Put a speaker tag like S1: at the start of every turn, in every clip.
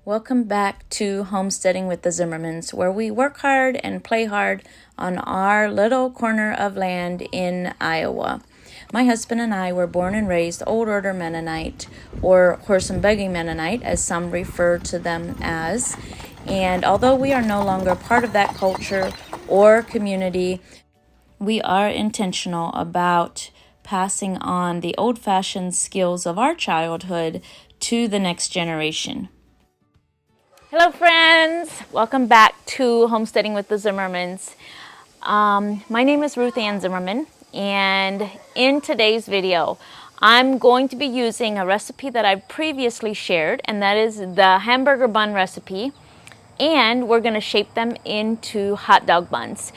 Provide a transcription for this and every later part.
S1: Welcome back to Homesteading with the Zimmermans, where we work hard and play hard on our little corner of land in Iowa. My husband and I were born and raised Old Order Mennonite, or horse and buggy Mennonite, as some refer to them as. And although we are no longer part of that culture or community, we are intentional about passing on the old-fashioned skills of our childhood to the next generation. Hello friends! Welcome back to Homesteading with the Zimmermans. My name is Ruth Ann Zimmerman, and in today's video I'm going to be using a recipe that I've previously shared, and that is the hamburger bun recipe, and we're going to shape them into hot dog buns.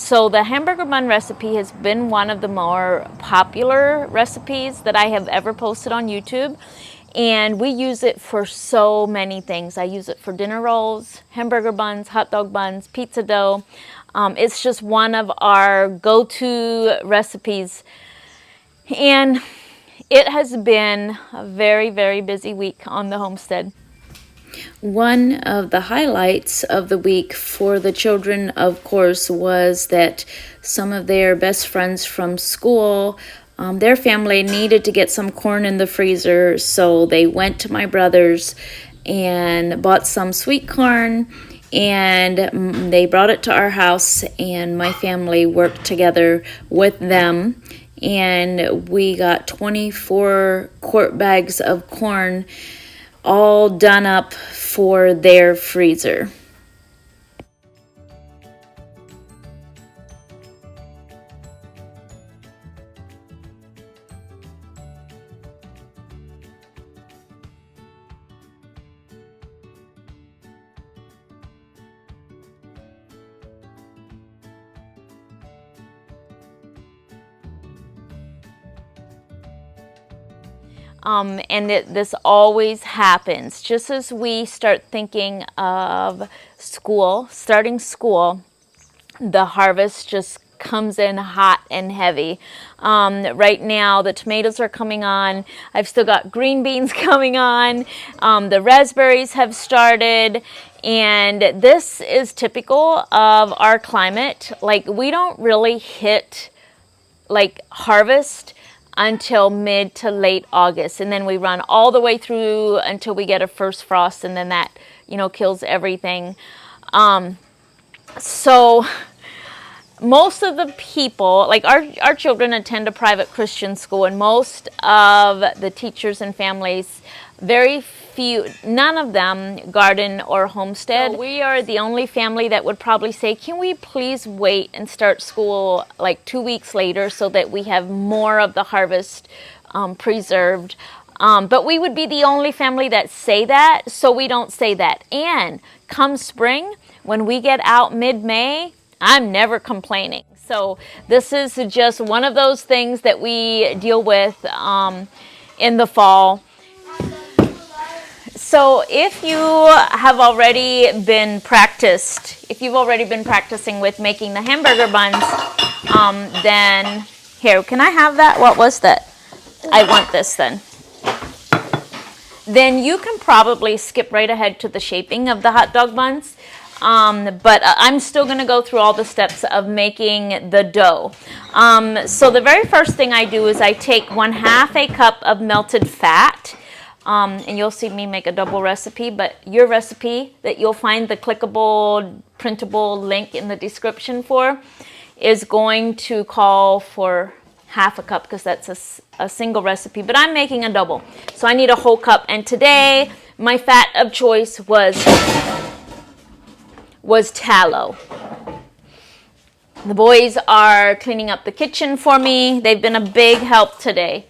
S1: So the hamburger bun recipe has been one of the more popular recipes that I have ever posted on YouTube. And we use it for so many things. I use it for dinner rolls, hamburger buns, hot dog buns, pizza dough. It's just one of our go-to recipes. And it has been a very, very busy week on the homestead. One of the highlights of the week for the children, of course, was that some of their best friends from school, their family needed to get some corn in the freezer, so they went to my brother's and bought some sweet corn, and they brought it to our house, and my family worked together with them, and we got 24 quart bags of corn all done up for their freezer. This always happens. Just as we start thinking of starting school, the harvest just comes in hot and heavy. Right now, the tomatoes are coming on. I've still got green beans coming on. The raspberries have started. And this is typical of our climate. Like, we don't really hit, like, harvest until mid to late August, and then we run all the way through until we get a first frost, and then that, kills everything. So most of the people, like our children attend a private Christian school, and most of the teachers and families, none of them garden or homestead. So we are the only family that would probably say, can we please wait and start school like 2 weeks later so that we have more of the harvest preserved. But we would be the only family that say that, so we don't say that. And come spring, when we get out mid-May, I'm never complaining. So this is just one of those things that we deal with in the fall. So if you have already been practicing with making the hamburger buns, then here, can I have that? What was that? I want this then. Then you can probably skip right ahead to the shaping of the hot dog buns. But I'm still going to go through all the steps of making the dough. So the very first thing I do is I take 1/2 cup of melted fat. And you'll see me make a double recipe, but your recipe that you'll find the clickable, printable link in the description for is going to call for 1/2 cup, because that's a single recipe, but I'm making a double. So I need a whole cup, and today my fat of choice was tallow. The boys are cleaning up the kitchen for me. They've been a big help today.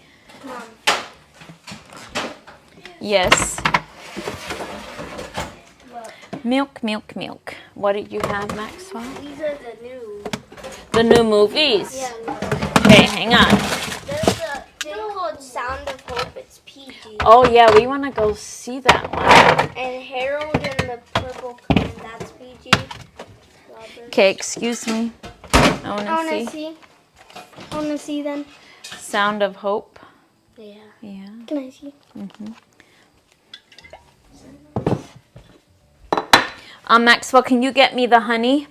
S1: Yes. Milk, milk, milk. What did you have, Maxwell?
S2: These are
S1: the new movies.
S2: Yeah.
S1: Okay, hang on.
S2: There's a thing called Sound of Hope. It's PG.
S1: Oh yeah, we want to go see that one.
S2: And Harold and the Purple Coon, that's PG.
S1: Okay, excuse me. I want to see.
S2: I want to see them.
S1: Sound of Hope.
S2: Yeah.
S1: Yeah.
S2: Can I see?
S1: Mm-hmm. Maxwell, can you get me the honey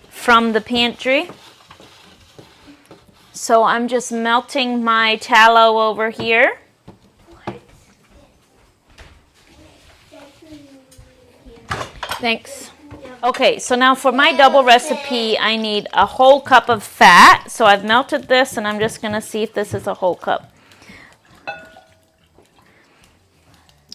S1: from the pantry? So I'm just melting my tallow over here. Thanks. Okay, so now for my double recipe, I need a whole cup of fat. So I've melted this, and I'm just going to see if this is a whole cup.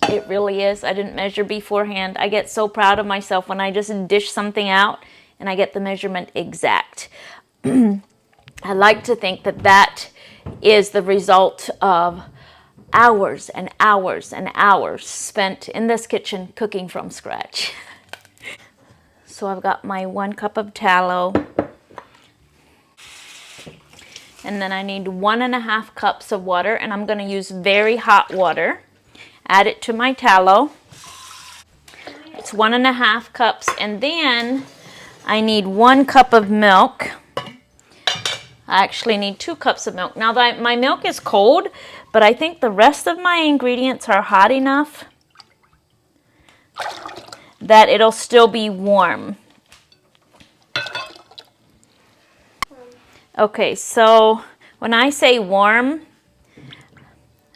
S1: It really is. I didn't measure beforehand. I get so proud of myself when I just dish something out and I get the measurement exact. I like to think that that is the result of hours and hours and hours spent in this kitchen cooking from scratch. So I've got my 1 cup of tallow. And then I need 1.5 cups of water, and I'm going to use very hot water. Add it to my tallow. It's 1.5 cups, and then I need 1 cup of milk. I actually need 2 cups of milk. Now that my milk is cold, but I think the rest of my ingredients are hot enough that it'll still be warm. Okay, so when I say warm,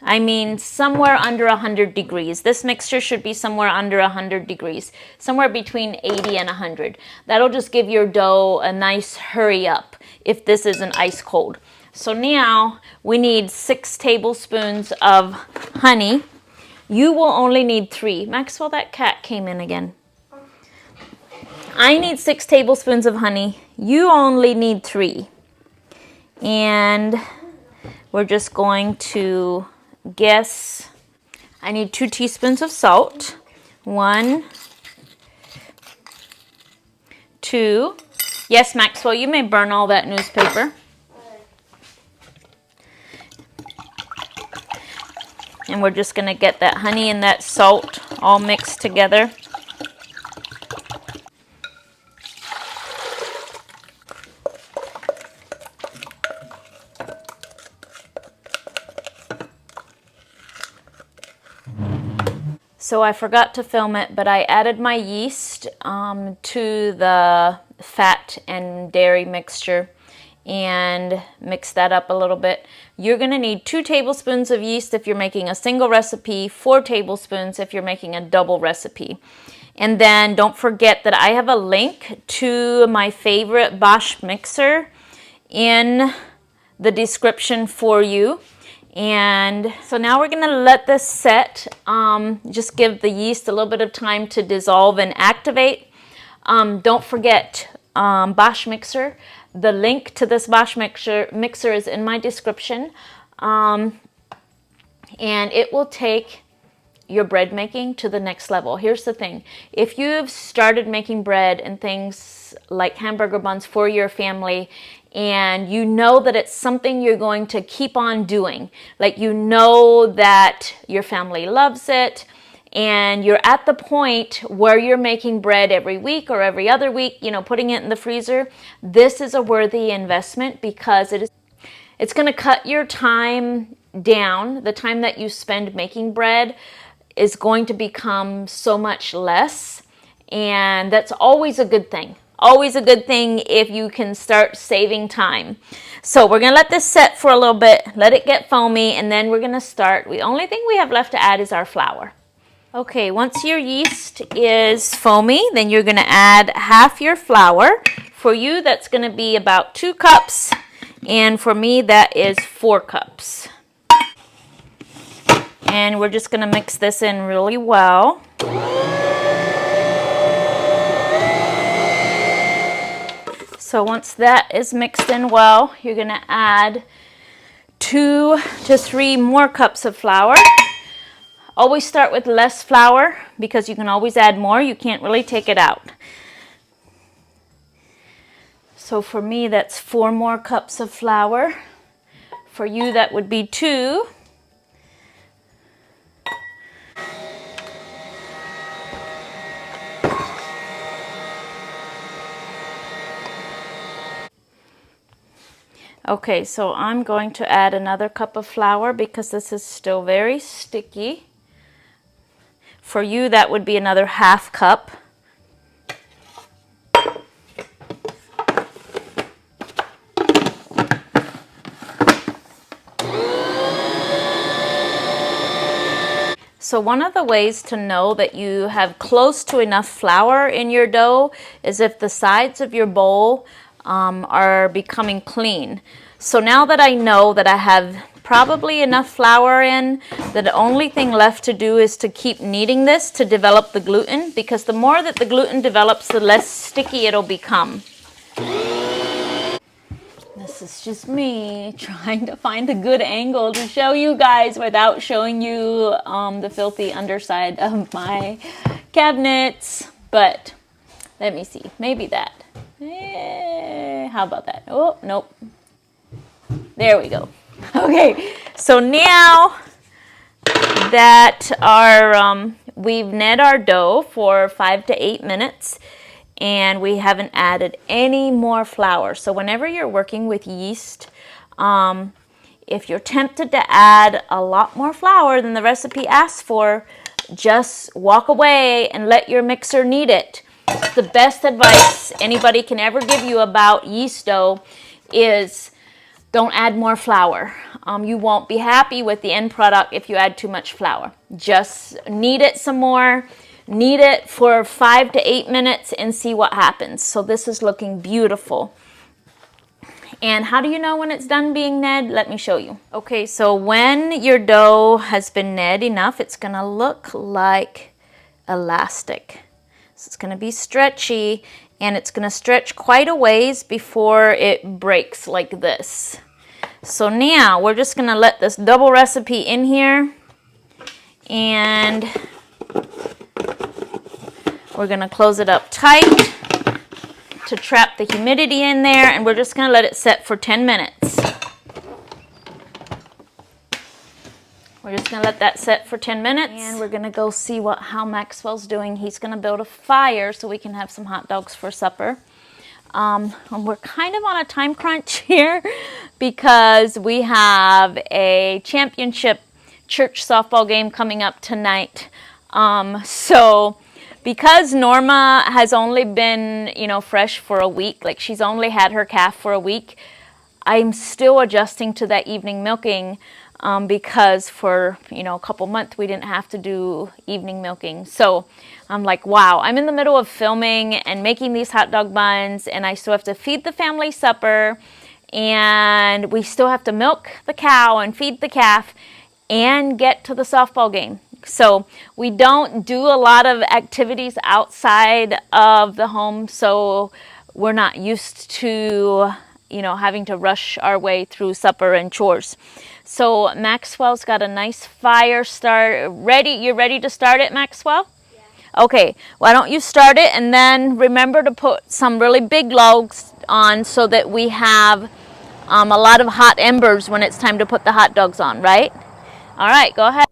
S1: I mean somewhere under 100 degrees. This mixture should be somewhere under 100 degrees, somewhere between 80 and 100. That'll just give your dough a nice hurry up if this isn't ice cold. So now we need 6 tablespoons of honey. You will only need 3. Maxwell, that cat came in again. I need 6 tablespoons of honey. You only need 3. And we're just going to guess. I need 2 teaspoons of salt. 1, 2. Yes, Maxwell, you may burn all that newspaper. And we're just going to get that honey and that salt all mixed together. So I forgot to film it, but I added my yeast to the fat and dairy mixture and mix that up a little bit. You're going to need 2 tablespoons of yeast if you're making a single recipe, 4 tablespoons if you're making a double recipe. And then don't forget that I have a link to my favorite Bosch mixer in the description for you. And so now we're going to let this set, just give the yeast a little bit of time to dissolve and activate. Don't forget Bosch mixer. The link to this Bosch mixer is in my description. And it will take your bread making to the next level. Here's the thing. If you've started making bread and things like hamburger buns for your family, and you know that it's something you're going to keep on doing, like you know that your family loves it, and you're at the point where you're making bread every week or every other week, you know, putting it in the freezer, this is a worthy investment because it's going to cut your time down. The time that you spend making bread is going to become so much less, and that's always a good thing. Always a good thing if you can start saving time. So we're going to let this set for a little bit, let it get foamy, and then we're going to start. The only thing we have left to add is our flour. Okay, once your yeast is foamy, then you're going to add half your flour. For you, that's going to be about 2 cups, and for me, that is 4 cups. And we're just going to mix this in really well. So once that is mixed in well, you're going to add 2 to 3 more cups of flour. Always start with less flour because you can always add more. You can't really take it out. So for me, that's 4 more cups of flour. For you, that would be 2. Okay, so I'm going to add another cup of flour because this is still very sticky. For you, that would be another half cup. So one of the ways to know that you have close to enough flour in your dough is if the sides of your bowl are becoming clean. So now that I know that I have probably enough flour in, the only thing left to do is to keep kneading this to develop the gluten, because the more that the gluten develops, the less sticky it'll become. This is just me trying to find a good angle to show you guys without showing you the filthy underside of my cabinets. But let me see, maybe that. How about that? Oh, nope. There we go. Okay, so now that we've kneaded our dough for 5 to 8 minutes, and we haven't added any more flour. So whenever you're working with yeast, if you're tempted to add a lot more flour than the recipe asks for, just walk away and let your mixer knead it. The best advice anybody can ever give you about yeast dough is don't add more flour. You won't be happy with the end product if you add too much flour. Just knead it some more. Knead it for 5 to 8 minutes and see what happens. So this is looking beautiful. And how do you know when it's done being kneaded? Let me show you. Okay, so when your dough has been kneaded enough, it's gonna look like elastic. So it's gonna be stretchy, and it's gonna stretch quite a ways before it breaks like this. So now we're just gonna let this double recipe in here, and we're gonna close it up tight to trap the humidity in there, and we're just gonna let it set for 10 minutes. We're just gonna let that set for 10 minutes, and we're gonna go see how Maxwell's doing. He's gonna build a fire so we can have some hot dogs for supper. And we're kind of on a time crunch here because we have a championship church softball game coming up tonight. So because Norma has only been, fresh for a week, like she's only had her calf for a week, I'm still adjusting to that evening milking. Because for, a couple months we didn't have to do evening milking. So I'm like, wow, I'm in the middle of filming and making these hot dog buns, and I still have to feed the family supper, and we still have to milk the cow and feed the calf and get to the softball game. So we don't do a lot of activities outside of the home, so we're not used to, having to rush our way through supper and chores. So Maxwell's got a nice fire start ready. You ready to start it, Maxwell? Yeah. Okay, why don't you start it, and then remember to put some really big logs on so that we have a lot of hot embers when it's time to put the hot dogs on, right? All right, go ahead.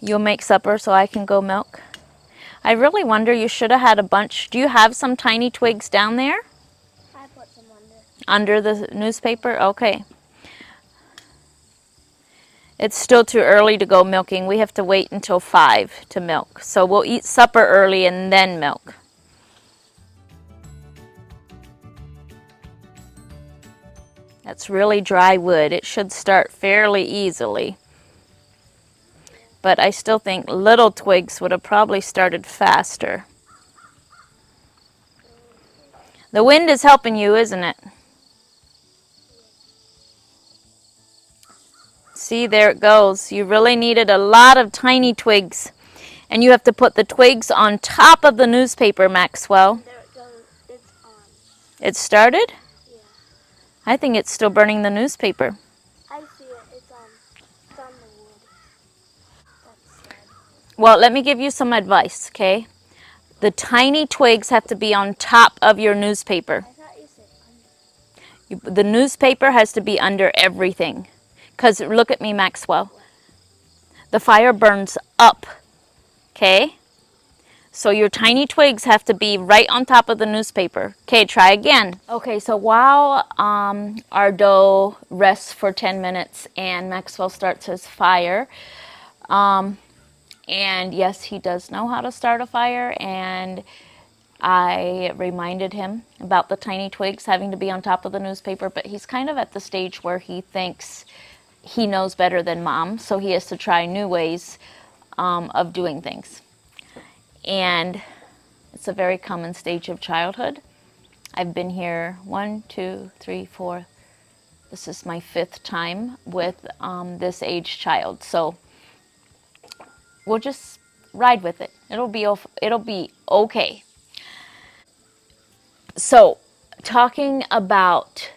S1: You'll make supper so I can go milk. I really wonder, you should have had a bunch. Do you have some tiny twigs down there?
S2: I put some under.
S1: Under the newspaper? Okay. It's still too early to go milking. We have to wait until 5 to milk. So we'll eat supper early and then milk. That's really dry wood. It should start fairly easily. But I still think little twigs would have probably started faster. The wind is helping you, isn't it? See, there it goes. You really needed a lot of tiny twigs. And you have to put the twigs on top of the newspaper, Maxwell.
S2: There it goes. It's on.
S1: It started?
S2: Yeah.
S1: I think it's still burning the newspaper.
S2: I see it. It's on the wood. That's sad.
S1: Well, let me give you some advice, okay? The tiny twigs have to be on top of your newspaper.
S2: I thought you said under.
S1: The newspaper has to be under everything. Because look at me, Maxwell. The fire burns up, okay? So your tiny twigs have to be right on top of the newspaper. Okay, try again. Okay, so while our dough rests for 10 minutes and Maxwell starts his fire, and yes, he does know how to start a fire, and I reminded him about the tiny twigs having to be on top of the newspaper, but he's kind of at the stage where he thinks he knows better than mom, so he has to try new ways of doing things. And it's a very common stage of childhood. I've been here 1, 2, 3, 4. This is my 5th time with this age child. So we'll just ride with it. It'll be okay. So talking about,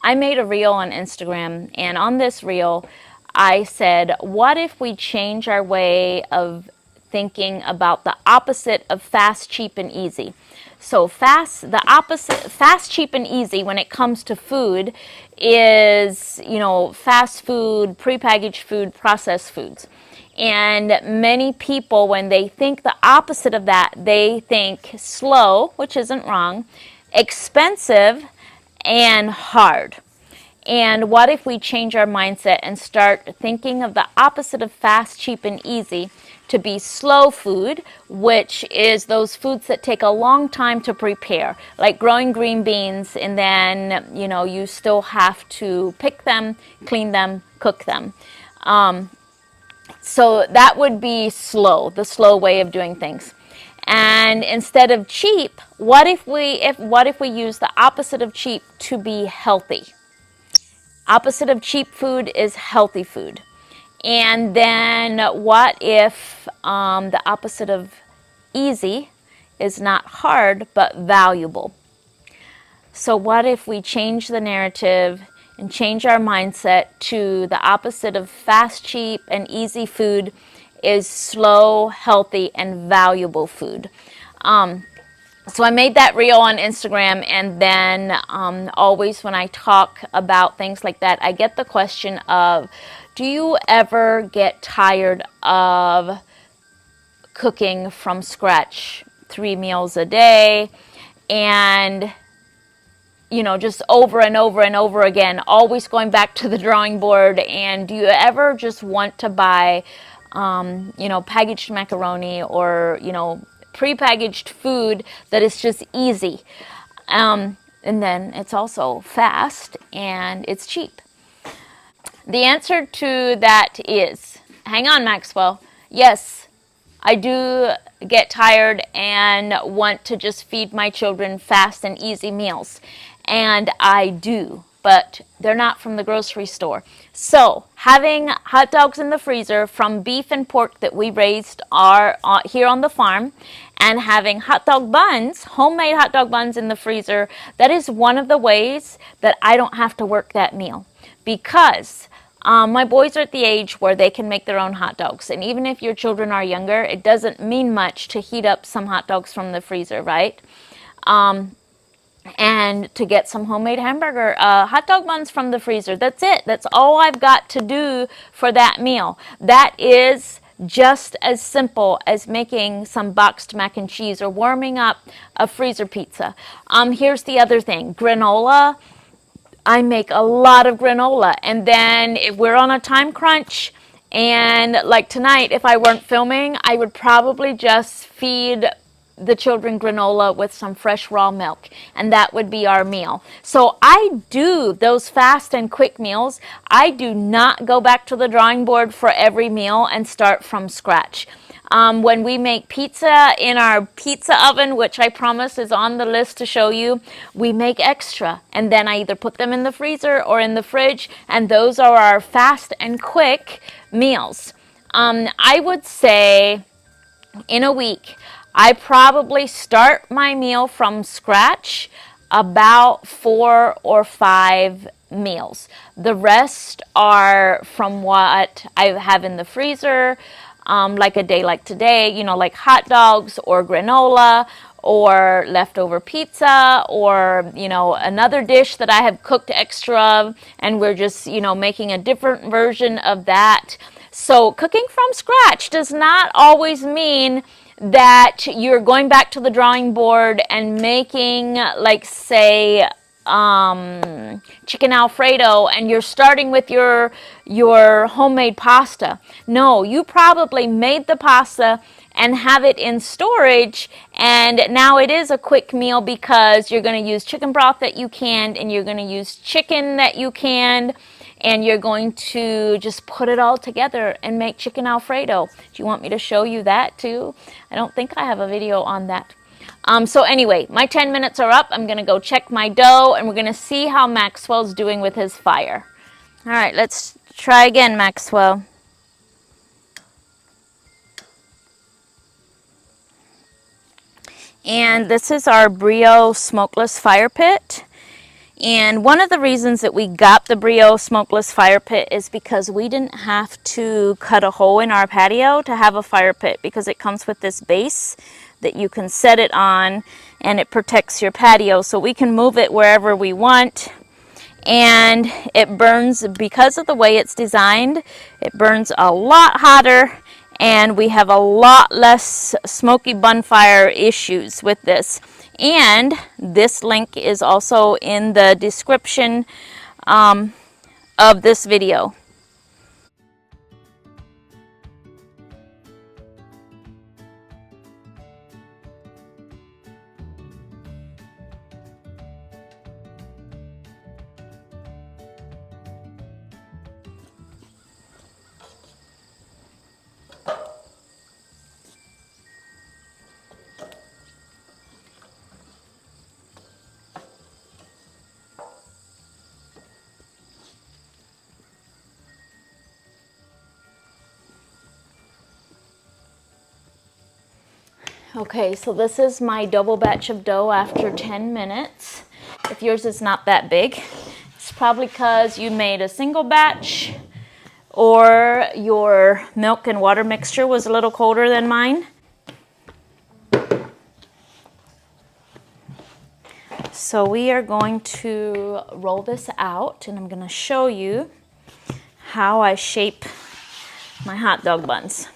S1: I made a reel on Instagram, and on this reel I said, what if we change our way of thinking about the opposite of fast, cheap, and easy? So fast, cheap, and easy when it comes to food is, fast food, prepackaged food, processed foods. And many people, when they think the opposite of that, they think slow, which isn't wrong, expensive, and hard. And what if we change our mindset and start thinking of the opposite of fast, cheap, and easy to be slow food, which is those foods that take a long time to prepare, like growing green beans, and then, you still have to pick them, clean them, cook them. So that would be slow, the slow way of doing things. And instead of cheap, what if we use the opposite of cheap to be healthy? Opposite of cheap food is healthy food. And then what if the opposite of easy is not hard but valuable? So what if we change the narrative and change our mindset to the opposite of fast, cheap, and easy food is slow, healthy, and valuable food? So I made that reel on Instagram, and then always when I talk about things like that, I get the question of, do you ever get tired of cooking from scratch 3 meals a day and just over and over and over again, always going back to the drawing board? And do you ever just want to buy, packaged macaroni or, prepackaged food that is just easy? And then it's also fast and it's cheap. The answer to that is, hang on, Maxwell. Yes, I do get tired and want to just feed my children fast and easy meals. And I do, but they're not from the grocery store. So having hot dogs in the freezer from beef and pork that we raised here on the farm, and having hot dog buns, homemade hot dog buns in the freezer, that is one of the ways that I don't have to work that meal. Because my boys are at the age where they can make their own hot dogs. And even if your children are younger, it doesn't mean much to heat up some hot dogs from the freezer, right? And to get some homemade hot dog buns from the freezer. That's it. That's all I've got to do for that meal. That is just as simple as making some boxed mac and cheese or warming up a freezer pizza. Here's the other thing. Granola. I make a lot of granola. And then if we're on a time crunch, and like tonight, if I weren't filming, I would probably just feed the children granola with some fresh raw milk, and that would be our meal. So I do those fast and quick meals. I do not go back to the drawing board for every meal and start from scratch. When we make pizza in our pizza oven, which I promise is on the list to show you, we make extra, and then I either put them in the freezer or in the fridge, and those are our fast and quick meals. I would say in a week, I probably start my meal from scratch about 4 or 5 meals. The rest are from what I have in the freezer, like a day like today, like hot dogs or granola or leftover pizza or, another dish that I have cooked extra of, and we're just, making a different version of that. So cooking from scratch does not always mean that you're going back to the drawing board and making, like, say, chicken Alfredo and you're starting with your homemade pasta. No, you probably made the pasta and have it in storage, and now it is a quick meal because you're going to use chicken broth that you canned, and you're going to use chicken that you canned, and you're going to just put it all together and make chicken Alfredo. Do you want me to show you that too? I don't think I have a video on that. So anyway, my 10 minutes are up. I'm going to go check my dough, and we're going to see how Maxwell's doing with his fire. All right, let's try again, Maxwell. And this is our Brio smokeless fire pit. And one of the reasons that we got the Brio smokeless fire pit is because we didn't have to cut a hole in our patio to have a fire pit, because it comes with this base that you can set it on and it protects your patio, so we can move it wherever we want. And it burns, because of the way it's designed, it burns a lot hotter, and we have a lot less smoky bonfire issues with this. And this link is also in the description of this video. Okay, so this is my double batch of dough after 10 minutes. If yours is not that big, it's probably because you made a single batch or your milk and water mixture was a little colder than mine. So we are going to roll this out, and I'm going to show you how I shape my hot dog buns.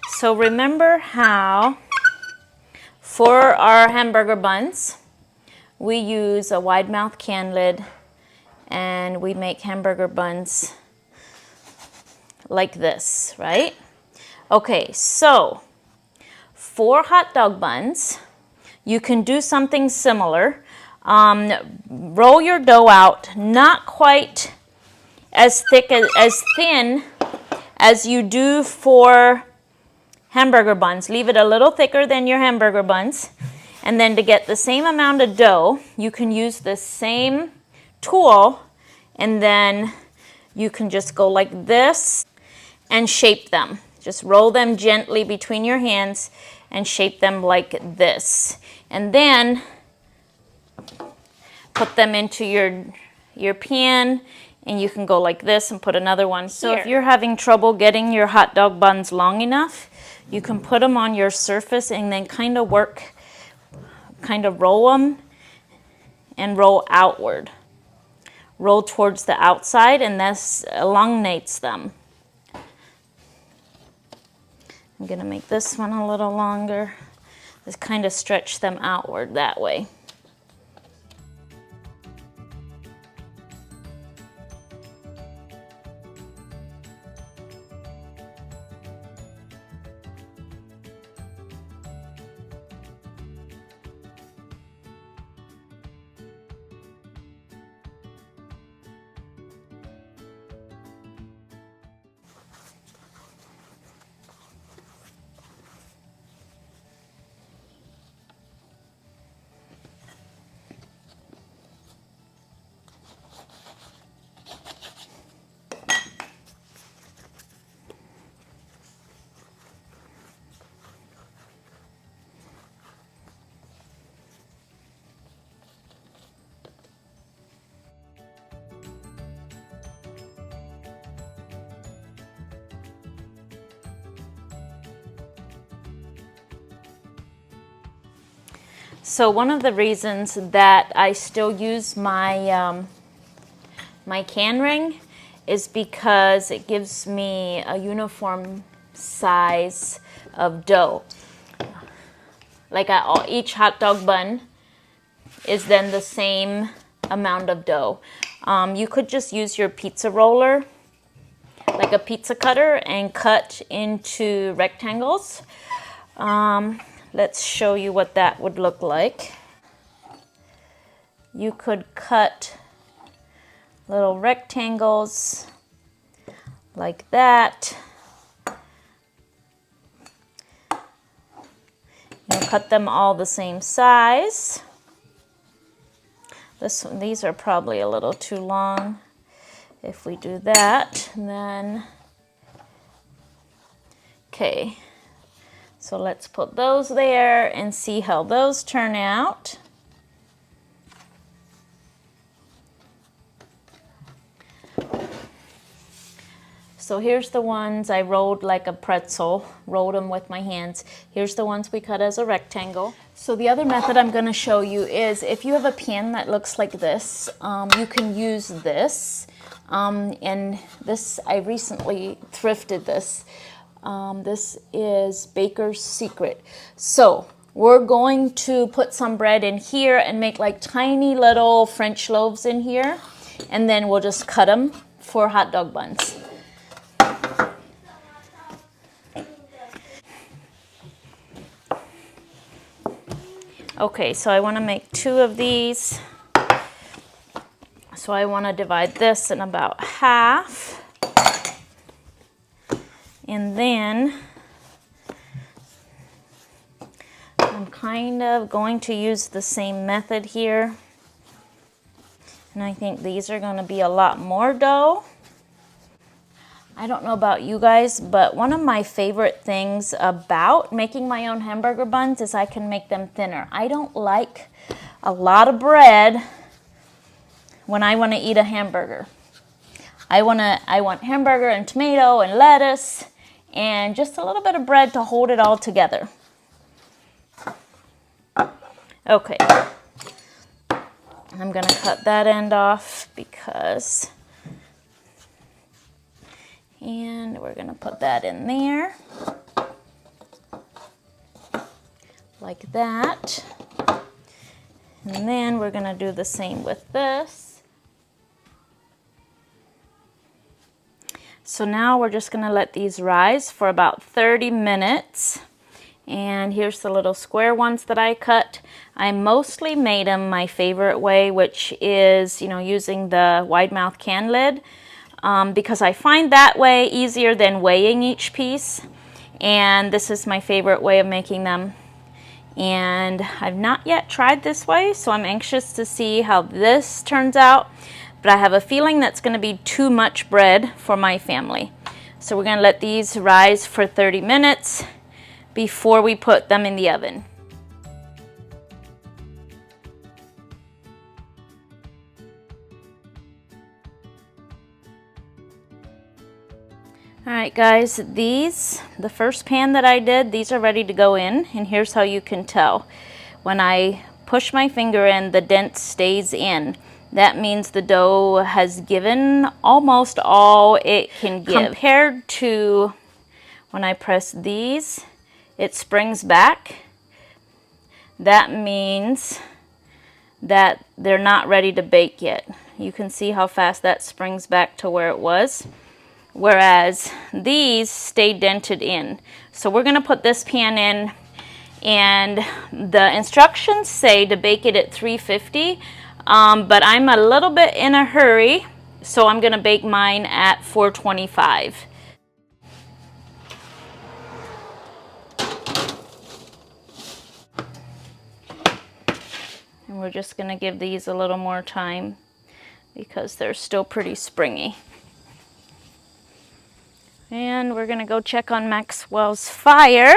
S1: So remember how for our hamburger buns, we use a wide mouth can lid, and we make hamburger buns like this, right? Okay, so for hot dog buns, you can do something similar. Roll your dough out, not quite as thin as you do for hamburger buns. Leave it a little thicker than your hamburger buns. And then to get the same amount of dough, you can use the same tool, and then you can just go like this and shape them. Just roll them gently between your hands and shape them like this. And then put them into your pan, and you can go like this and put another one. So if you're having trouble getting your hot dog buns long enough, you can put them on your surface and then kind of roll them and roll outward. Roll towards the outside, and this elongates them. I'm going to make this one a little longer. Just kind of stretch them outward that way. So one of the reasons that I still use my my can ring is because it gives me a uniform size of dough. Like each hot dog bun is then the same amount of dough. You could just use your pizza roller, like a pizza cutter, and cut into rectangles. Let's show you what that would look like. You could cut little rectangles like that. Cut them all the same size. These are probably a little too long. If we do that, then, okay. So let's put those there and see how those turn out. So here's the ones I rolled like a pretzel, rolled them with my hands. Here's the ones we cut as a rectangle. So the other method I'm going to show you is if you have a pan that looks like this, you can use this. And this, I recently thrifted this. This is Baker's Secret. So we're going to put some bread in here and make like tiny little French loaves in here. And then we'll just cut them for hot dog buns. Okay, so I want to make 2 of these. So I want to divide this in about half. And then I'm kind of going to use the same method here. And I think these are going to be a lot more dough. I don't know about you guys, but one of my favorite things about making my own hamburger buns is I can make them thinner. I don't like a lot of bread when I want to eat a hamburger. I want hamburger and tomato and lettuce and just a little bit of bread to hold it all together. Okay. I'm going to cut that end off because... And we're going to put that in there, like that. And then we're going to do the same with this. So now we're just going to let these rise for about 30 minutes. And here's the little square ones that I cut. I mostly made them my favorite way, which is, using the wide mouth can lid. Because I find that way easier than weighing each piece, and this is my favorite way of making them. And I've not yet tried this way, so I'm anxious to see how this turns out, but I have a feeling that's going to be too much bread for my family. So we're going to let these rise for 30 minutes before we put them in the oven. Alright guys, the first pan that I did, these are ready to go in, and here's how you can tell. When I push my finger in, the dent stays in. That means the dough has given almost all it can give. Compared to when I press these, it springs back. That means that they're not ready to bake yet. You can see how fast that springs back to where it was. Whereas these stay dented in. So we're going to put this pan in, and the instructions say to bake it at 350, but I'm a little bit in a hurry, so I'm going to bake mine at 425. And we're just going to give these a little more time because they're still pretty springy. And we're going to go check on Maxwell's fire.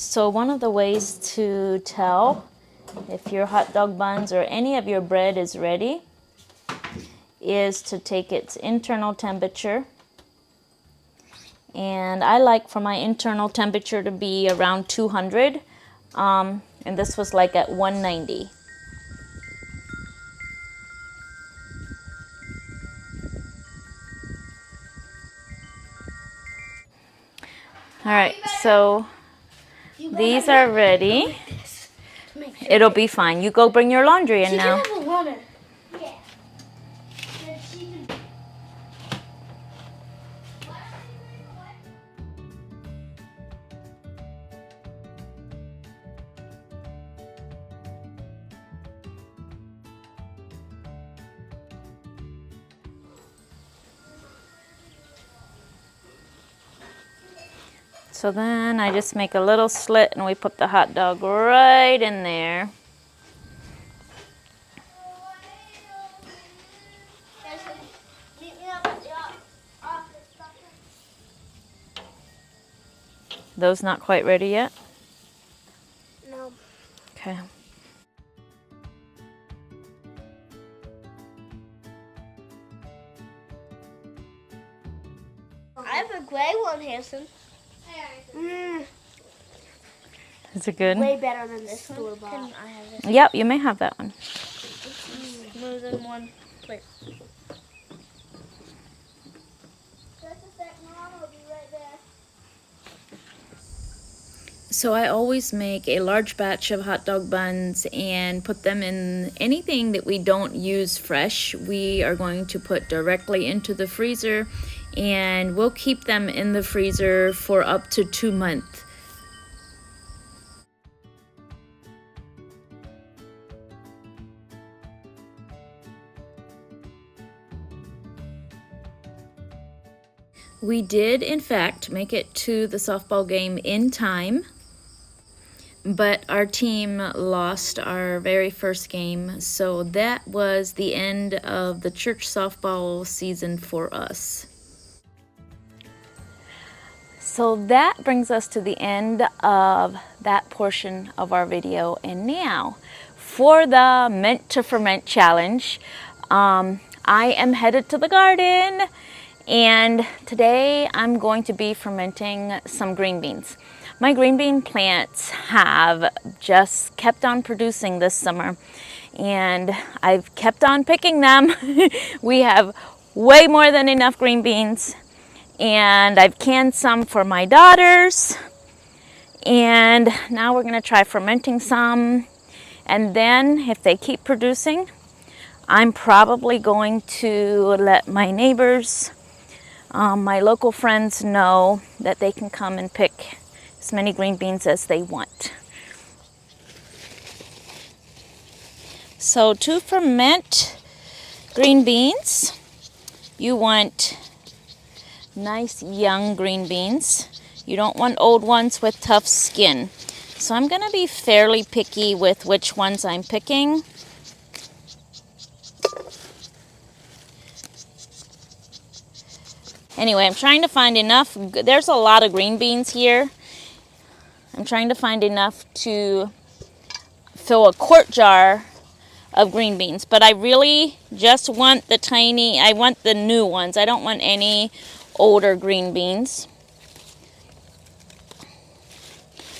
S1: So one of the ways to tell if your hot dog buns or any of your bread is ready is to take its internal temperature. And I like for my internal temperature to be around 200. And this was like at 190. All right, so these are ready. It'll be fine. You go bring your laundry in now. So then I just make a little slit and we put the hot dog right in there. Those not quite ready yet?
S2: No.
S1: Okay.
S2: I have a gray one, Harrison.
S1: Is it good?
S2: Way better than this store bought. Can I have this?
S1: Yep, you may have that one.
S2: More than one plate. Just a sec, Mom. I'll be right there.
S1: So I always make a large batch of hot dog buns and put them in anything that we don't use fresh. We are going to put directly into the freezer, and we'll keep them in the freezer for up to 2 months. We did, in fact, make it to the softball game in time, but our team lost our very first game, so that was the end of the church softball season for us. So that brings us to the end of that portion of our video, and now for the Meant to Ferment challenge. I am headed to the garden. And today I'm going to be fermenting some green beans. My green bean plants have just kept on producing this summer, and I've kept on picking them. We have way more than enough green beans, and I've canned some for my daughters, and now we're gonna try fermenting some, and then if they keep producing, I'm probably going to let my neighbors, my local friends know that they can come and pick as many green beans as they want. So to ferment green beans, you want nice young green beans. You don't want old ones with tough skin. So I'm going to be fairly picky with which ones I'm picking. Anyway, I'm trying to find enough. There's a lot of green beans here. I'm trying to find enough to fill a quart jar of green beans. But I really just want I want the new ones. I don't want any older green beans,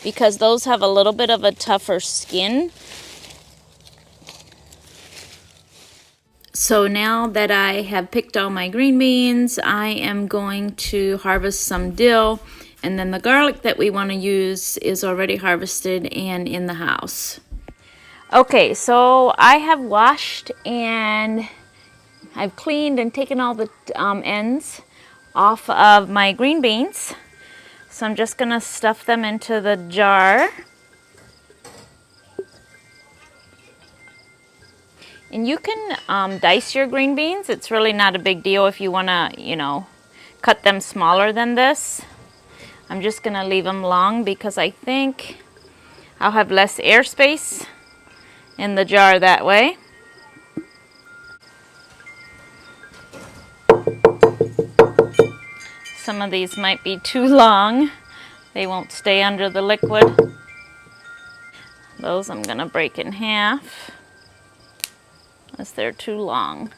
S1: because those have a little bit of a tougher skin. So now that I have picked all my green beans, I am going to harvest some dill, and then the garlic that we want to use is already harvested and in the house. Okay, so I have washed and I've cleaned and taken all the ends off of my green beans. So I'm just going to stuff them into the jar. And you can dice your green beans. It's really not a big deal if you want to, cut them smaller than this. I'm just going to leave them long because I think I'll have less airspace in the jar that way. Some of these might be too long. They won't stay under the liquid. Those I'm gonna break in half, as they're too long.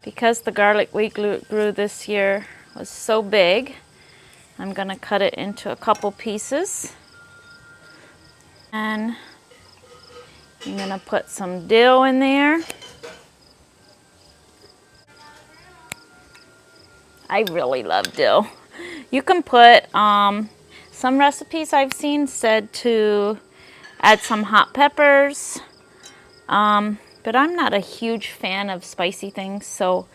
S1: Because the garlic we grew this year was so big, I'm gonna cut it into a couple pieces. And I'm gonna put some dill in there. I really love dill. You can put, some recipes I've seen said to add some hot peppers, but I'm not a huge fan of spicy things, so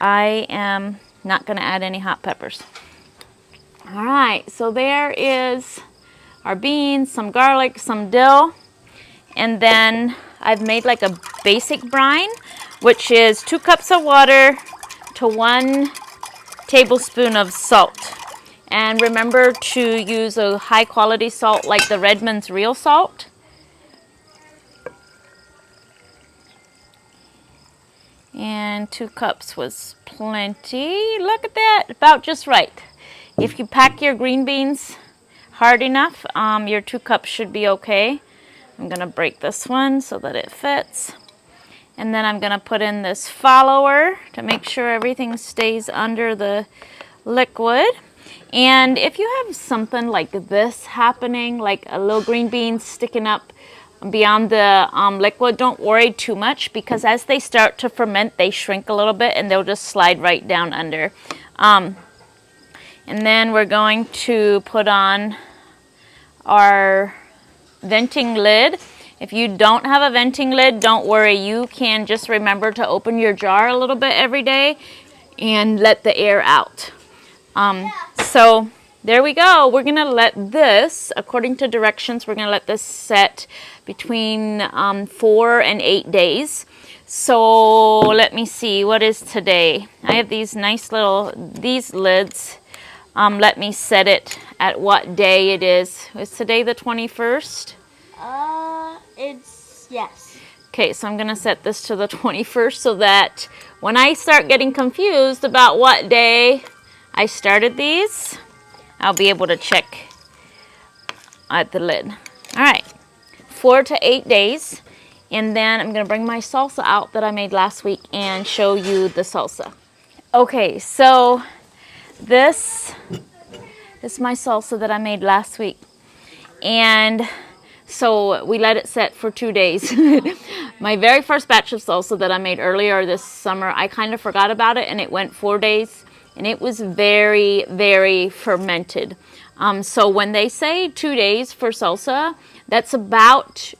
S1: I am not gonna add any hot peppers. All right, so there is our beans, some garlic, some dill, and then I've made like a basic brine, which is 2 cups of water to 1 tablespoon of salt. And remember to use a high quality salt like the Redmond's Real Salt. And 2 cups was plenty. Look at that, about just right. If you pack your green beans hard enough, your 2 cups should be okay. I'm gonna break this one so that it fits. And then I'm gonna put in this follower to make sure everything stays under the liquid. And if you have something like this happening, like a little green bean sticking up beyond the liquid, don't worry too much, because as they start to ferment, they shrink a little bit and they'll just slide right down under. And then we're going to put on our venting lid. If you don't have a venting lid, don't worry. You can just remember to open your jar a little bit every day and let the air out. So there we go. We're going to let this, according to directions, we're going to let this set between 4 and 8 days. So let me see, what is today? I have these nice these lids. Let me set it at what day it is. Is today the 21st?
S2: Yes.
S1: Okay, so I'm gonna set this to the 21st so that when I start getting confused about what day I started these, I'll be able to check at the lid. All right, 4 to 8 days. And then I'm gonna bring my salsa out that I made last week and show you the salsa. Okay, so this is my salsa that I made last week. And so we let it set for 2 days. My very first batch of salsa that I made earlier this summer, I kind of forgot about it and it went 4 days and it was very, very fermented. So when they say 2 days for salsa, that's about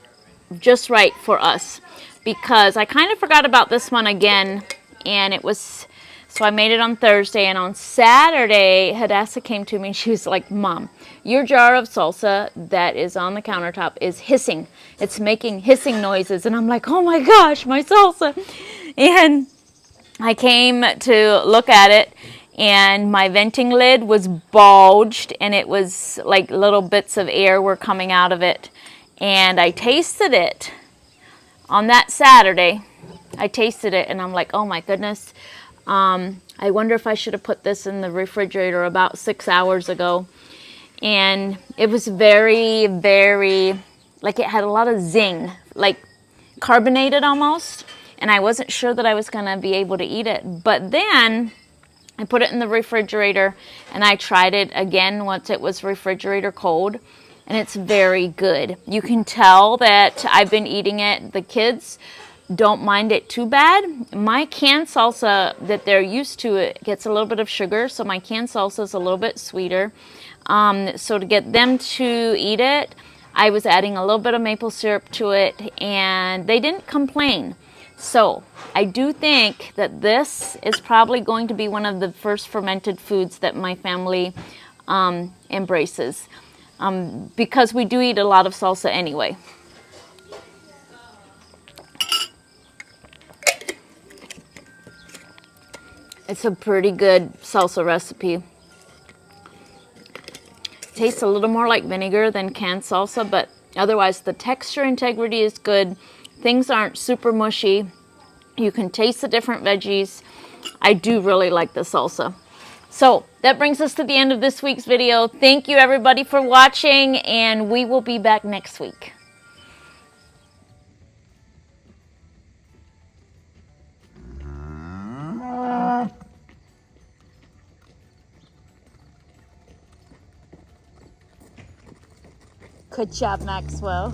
S1: just right for us, because I kind of forgot about this one again, and it was, so I made it on Thursday, and on Saturday, Hadassah came to me and she was like, Mom, your jar of salsa that is on the countertop is hissing. It's making hissing noises. And I'm like, oh my gosh, my salsa. And I came to look at it, and my venting lid was bulged, and it was like little bits of air were coming out of it. And I tasted it on that Saturday. I tasted it, and I'm like, oh my goodness. I wonder if I should have put this in the refrigerator about 6 hours ago. And it was very, very, like it had a lot of zing, like carbonated almost. And I wasn't sure that I was going to be able to eat it. But then I put it in the refrigerator, and I tried it again once it was refrigerator cold. And it's very good. You can tell that I've been eating it. The kids don't mind it too bad. My canned salsa that they're used to, it gets a little bit of sugar, so my canned salsa is a little bit sweeter. So to get them to eat it, I was adding a little bit of maple syrup to it, and they didn't complain. So I do think that this is probably going to be one of the first fermented foods that my family embraces, because we do eat a lot of salsa anyway. It's a pretty good salsa recipe. Tastes a little more like vinegar than canned salsa, but otherwise the texture integrity is good. Things aren't super mushy. You can taste the different veggies. I do really like the salsa. So that brings us to the end of this week's video. Thank you everybody for watching, and we will be back next week. Good job, Maxwell.